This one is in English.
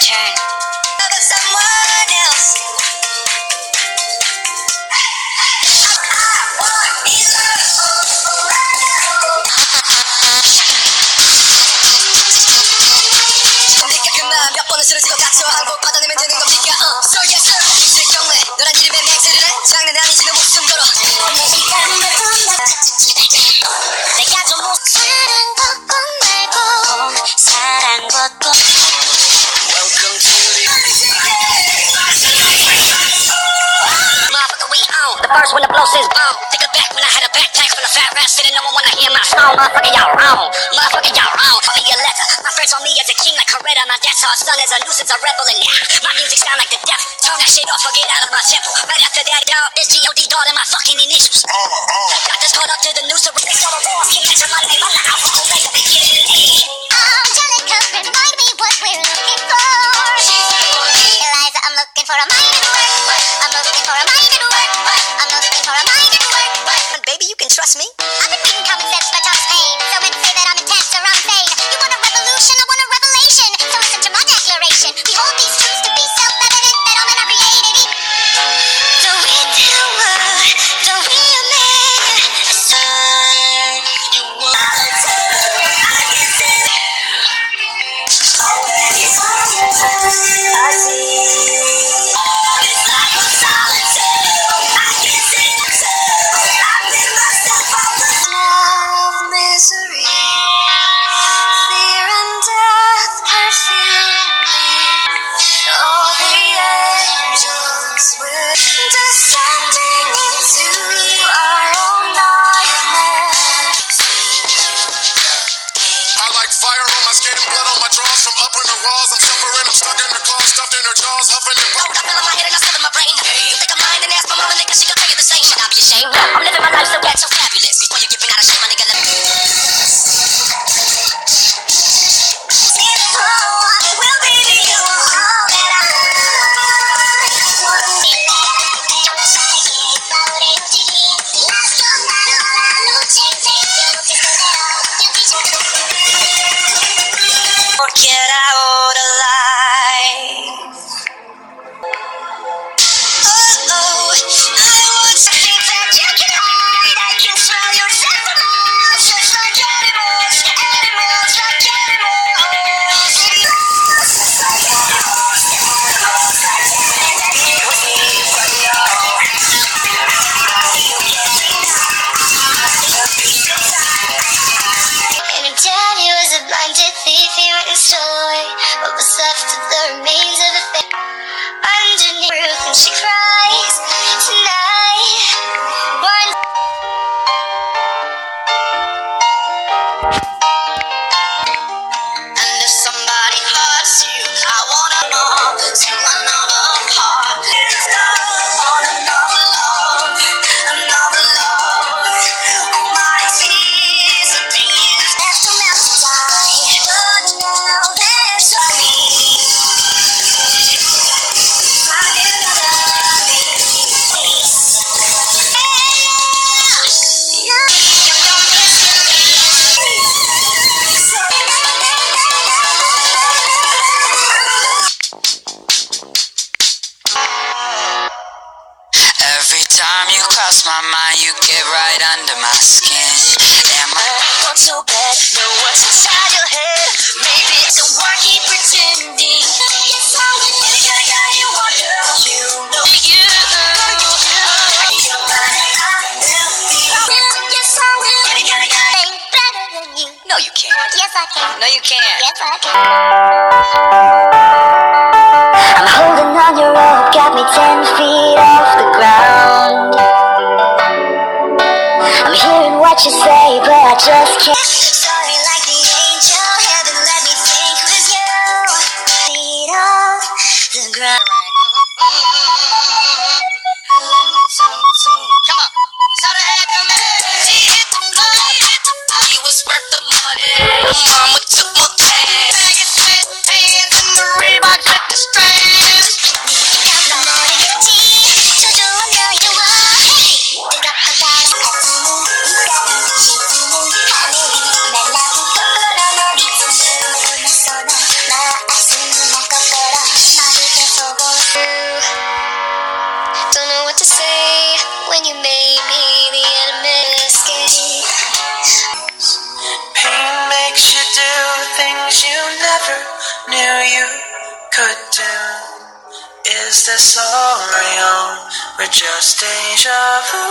return. Someone else. 몇 번을 쓰러지고 다쳐 한곡 받아내면 되는 겁니까? So yes sir. 있을 경우에 너란 이름의 맹세를 해. 장난 아니지는 목숨 걸어. 내가 좀 사랑 걷고 말고 사랑 걷고. Welcome to the motherfucker we own. The first one to blow since bone. Think back when I had a backpack full of fat rats sitting. No one wanna hear my song. Motherfucker y'all wrong. Motherfucker y'all wrong. Call me a letter. My friends on me as a king like Coretta. My dad's our son as a nuisance, a rebel, and yeah, my music sound like the devil. Turn that shit off or get out of my temple. Right after that, dog, this G.O.D. God and my fucking initials. Got this caught up to the noose. They saw the walls. Can't catch my name. I'm the alcohol later. Angelica, remind me what we're looking for. Eliza, I'm looking for a mind at work. I'm looking for a mind at work. I'm looking for a mind at work. Baby, you can trust me. I've been reading common sense by Thomas Paine. So when say that I'm intense or I'm insane, you want a revolution, I want a revelation. So listen to my declaration. We hold these truths to be self-evident that all men are created equal. Don't we do what? Don't we amend? Son, you want I see. It's like a solitude. I can see myself. I feel myself on the love, misery, fear and death perfume me. All the angels were descending into our own nightmare. I like fire on my skin, blood on my drawers from up in the walls. I'm suffering, I'm stuck in the car, stuffed in her jaws, huffing and I feel in my head and I feel in my brain. You think I'm lying and ask my mama, nigga, she gon' tell you the same. Should I be ashamed? I'm living my life so bad, so fabulous. Before you giving out a shit, my nigga, let me. Well, baby, you are all that I want. Get out alive. Oh, I want something that you can hide. I can smell your sentiments, just like animals, animals like animals. Just like animals, animals like and her daddy was a blinded thief. He went and stole away what was left of the remains of a thing. Underneath the roof and she cries tonight. One. And if somebody hurts you, I wanna know to another part. On another love, another love. All my tears are being left to melt to die. But now there's a me. Find another place. Every time you cross my mind, you get right under my skin. Am I Want so bad, know what's inside your head. Maybe it don't work, keep pretending. Yes, I will. You want girl, you know you. Yes, I will. Ain't better than you. No, you can't. Yes, I can. No, you can't. Yes, I can. I'm holding on your rope, got me 10 feet off the ground. I'm hearing what you say, but I just can't. Sorry, like the angel, heaven let me think with you. Feet off the ground. Come on. Shout out to me. He was worth the money. Mama took my cash. Bag of shit, hands in the Reeboks with the strands. Got the money, tea, 저도 어려워. Hey, 내가 받아라. Is this all my own? We're just deja vu.